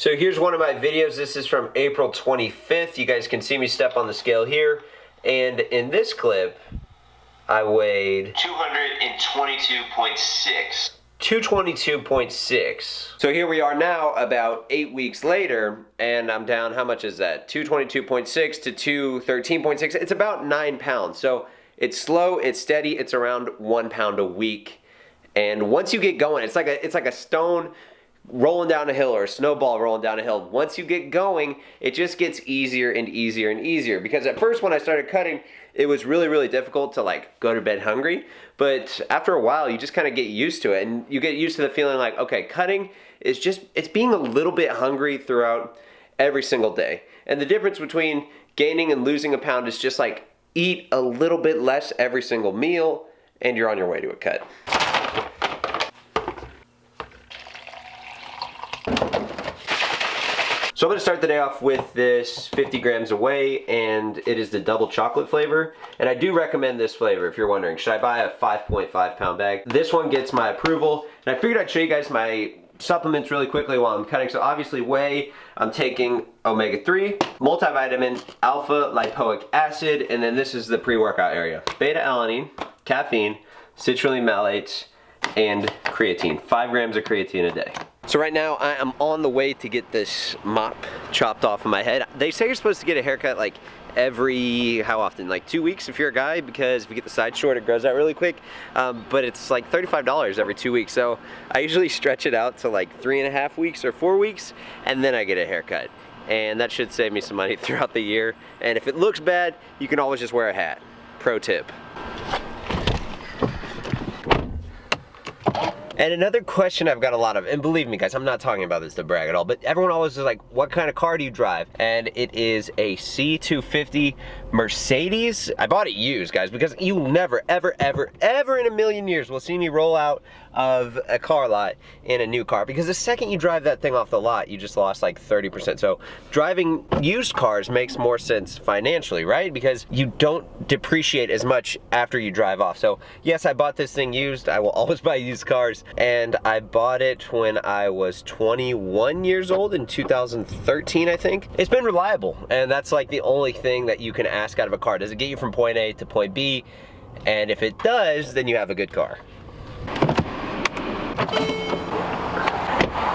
So here's one of my videos. This is from April 25th. You guys can see me step on the scale here. And in this clip, I weighed 222.6. 222.6. So here we are now about 8 weeks later, and I'm down, how much is that? 222.6 to 213.6. It's about 9 pounds. So it's slow, it's steady, it's around 1 pound a week. And once you get going, it's like a stone rolling down a hill or a snowball rolling down a hill. Once you get going, it just gets easier and easier and easier. Because at first when I started cutting, it was really, really difficult to like go to bed hungry. But after a while, you just kind of get used to it. And you get used to the feeling like, okay, cutting is just, it's being a little bit hungry throughout every single day. And the difference between gaining and losing a pound is just like eat a little bit less every single meal and you're on your way to a cut. So I'm going to start the day off with this 50 grams of whey, and it is the double chocolate flavor. And I do recommend this flavor if you're wondering, should I buy a 5.5 pound bag? This one gets my approval, and I figured I'd show you guys my supplements really quickly while I'm cutting. So obviously whey, I'm taking omega-3, multivitamin, alpha lipoic acid, and then this is the pre-workout area. Beta-alanine, caffeine, citrulline malates, and creatine. 5 grams of creatine a day. So right now I am on the way to get this mop chopped off of my head. They say you're supposed to get a haircut like every, how often? Like 2 weeks if you're a guy, because if you get the side short it grows out really quick. But it's like $35 every 2 weeks. So I usually stretch it out to like 3.5 weeks or 4 weeks, and then I get a haircut. And that should save me some money throughout the year. And if it looks bad, you can always just wear a hat. Pro tip. And another question I've got a lot of, and believe me guys, I'm not talking about this to brag at all, but everyone always is like, what kind of car do you drive? And it is a C250 Mercedes. I bought it used, guys, because you never, ever, ever, ever in a million years will see me roll out of a car lot in a new car, because the second you drive that thing off the lot, you just lost like 30%. So driving used cars makes more sense financially, right? Because you don't depreciate as much after you drive off. So yes, I bought this thing used. I will always buy used cars. And I bought it when I was 21 years old in 2013, I think. It's been reliable, and that's like the only thing that you can ask out of a car. Does it get you from point A to point B? And if it does, then you have a good car.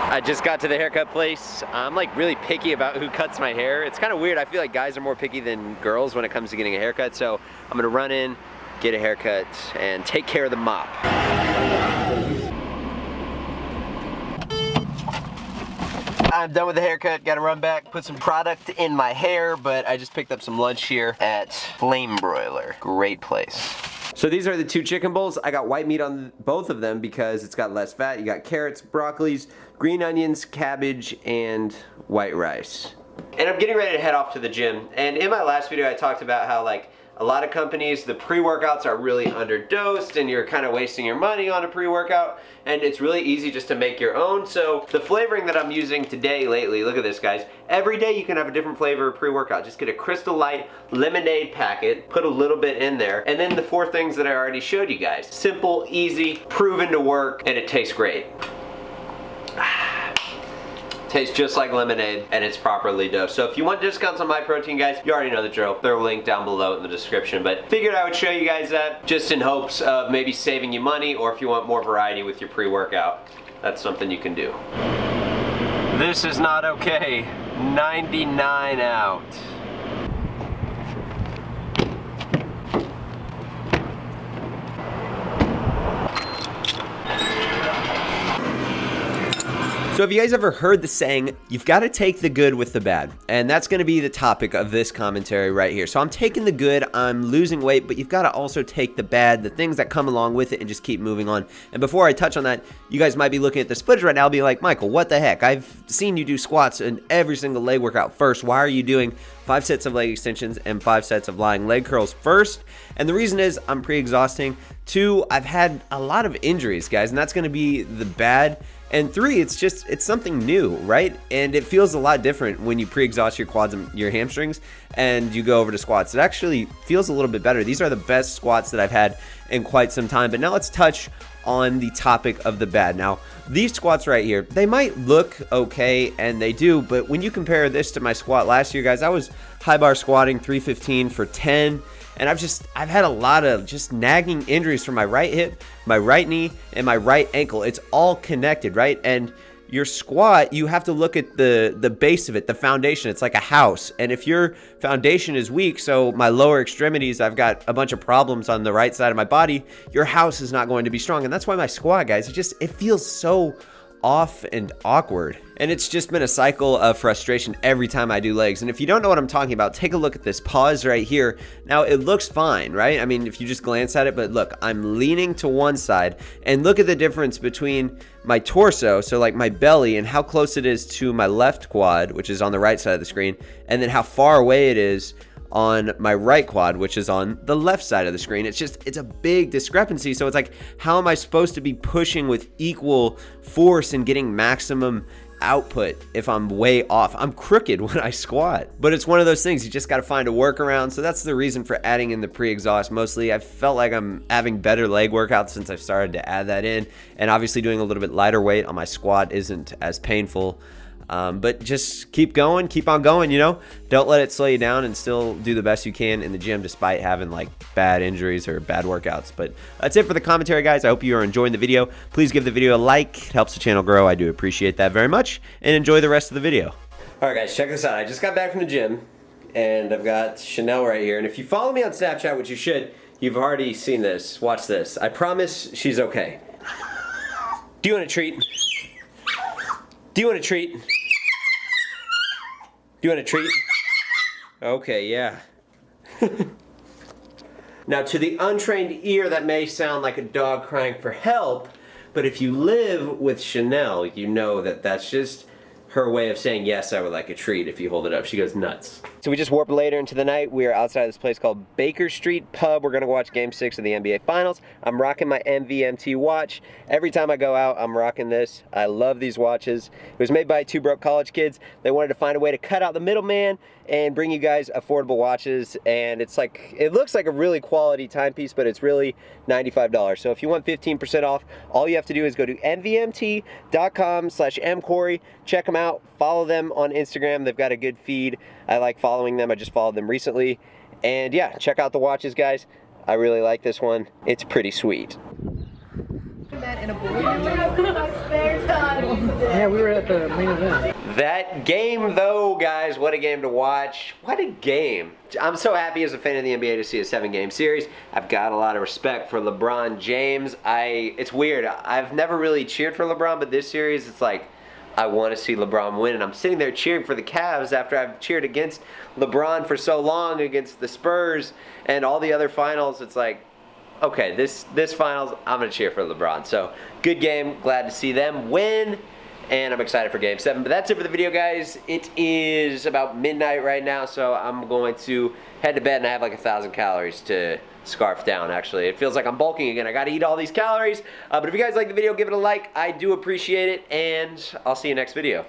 I just got to the haircut place. I'm like really picky about who cuts my hair. It's kind of weird. I feel like guys are more picky than girls when it comes to getting a haircut. So I'm gonna run in, get a haircut, and take care of the mop. I'm done with the haircut, gotta run back, put some product in my hair, but I just picked up some lunch here at Flame Broiler. Great place. So these are the 2 chicken bowls. I got white meat on both of them because it's got less fat. You got carrots, broccolis, green onions, cabbage, and white rice. And I'm getting ready to head off to the gym. And in my last video, I talked about how like a lot of companies, the pre-workouts are really underdosed and you're kind of wasting your money on a pre-workout, and it's really easy just to make your own. So the flavoring that I'm using today lately, look at this guys, every day you can have a different flavor of pre-workout. Just get a Crystal Light lemonade packet, put a little bit in there, and then the 4 things that I already showed you guys. Simple, easy, proven to work, and it tastes great. Tastes just like lemonade, and it's properly dosed. So if you want discounts on my protein, guys, you already know the drill. They're linked down below in the description, but figured I would show you guys that just in hopes of maybe saving you money, or if you want more variety with your pre-workout, that's something you can do. This is not okay. 99 out. So have you guys ever heard the saying, you've got to take the good with the bad? And that's going to be the topic of this commentary right here. So I'm taking the good, I'm losing weight, but you've got to also take the bad, the things that come along with it, and just keep moving on. And before I touch on that, you guys might be looking at this footage right now and be like, Michael, what the heck? I've seen you do squats in every single leg workout first. Why are you doing 5 sets of leg extensions and 5 sets of lying leg curls first? And the reason is I'm pre-exhausting. 2, I've had a lot of injuries, guys, and that's going to be the bad. And 3, it's something new, right? And it feels a lot different when you pre-exhaust your quads and your hamstrings and you go over to squats. It actually feels a little bit better. These are the best squats that I've had in quite some time. But now let's touch on the topic of the bad. Now, these squats right here, they might look okay, and they do, but when you compare this to my squat last year, guys, I was high bar squatting 315 for 10, and I've had a lot of just nagging injuries from my right hip, my right knee, and my right ankle. It's all connected, right? And your squat, you have to look at the base of it, the foundation. It's like a house. And if your foundation is weak, so my lower extremities, I've got a bunch of problems on the right side of my body, your house is not going to be strong. And that's why my squat, guys, it feels so off and awkward. And it's just been a cycle of frustration every time I do legs. And if you don't know what I'm talking about, take a look at this pause right here. Now, it looks fine, right? I mean, if you just glance at it, but look, I'm leaning to one side, and look at the difference between my torso, so like my belly, and how close it is to my left quad, which is on the right side of the screen, and then how far away it is on my right quad, which is on the left side of the screen. It's a big discrepancy. So it's like, how am I supposed to be pushing with equal force and getting maximum output if I'm way off? I'm crooked when I squat. But it's one of those things, you just got to find a workaround. So that's the reason for adding in the pre-exhaust. Mostly I felt like I'm having better leg workouts since I've started to add that in, and obviously doing a little bit lighter weight on my squat isn't as painful. But just keep going, keep on going, you know, don't let it slow you down, and still do the best you can in the gym despite having like bad injuries or bad workouts. But that's it for the commentary, guys. I hope you are enjoying the video. Please give the video a like. It helps the channel grow. I do appreciate that very much, and enjoy the rest of the video. All right, guys, check this out. I just got back from the gym, and I've got Chanel right here. And if you follow me on Snapchat, which you should, you've already seen this. Watch this. I promise she's okay. Do you want a treat? Do you want a treat? Do you want a treat? Okay, yeah. Now, to the untrained ear, that may sound like a dog crying for help, but if you live with Chanel, you know that that's just her way of saying, yes, I would like a treat. If you hold it up, she goes nuts. So we just warped later into the night. We are outside this place called Baker Street Pub. We're gonna watch Game 6 of the NBA Finals. I'm rocking my MVMT watch. Every time I go out, I'm rocking this. I love these watches. It was made by two broke college kids. They wanted to find a way to cut out the middleman and bring you guys affordable watches. And it's like, it looks like a really quality timepiece, but it's really $95. So if you want 15% off, all you have to do is go to mvmt.com/mkory. Check them out. Follow them on Instagram. They've got a good feed. I like following them. I just followed them recently. And yeah, check out the watches, guys. I really like this one. It's pretty sweet. Yeah, we were at the main event. That game, though, guys, what a game to watch. What a game. I'm so happy as a fan of the NBA to see a 7-game series. I've got a lot of respect for LeBron James. It's weird. I've never really cheered for LeBron, but this series, it's like, I want to see LeBron win, and I'm sitting there cheering for the Cavs after I've cheered against LeBron for so long, against the Spurs and all the other finals. It's like, okay, this finals, I'm going to cheer for LeBron. So, good game. Glad to see them win, and I'm excited for Game 7. But that's it for the video, guys. It is about midnight right now, so I'm going to head to bed, and I have like 1,000 calories to scarf down. Actually, it feels like I'm bulking again. I got to eat all these calories. But if you guys like the video, give it a like. I do appreciate it, and I'll see you next video.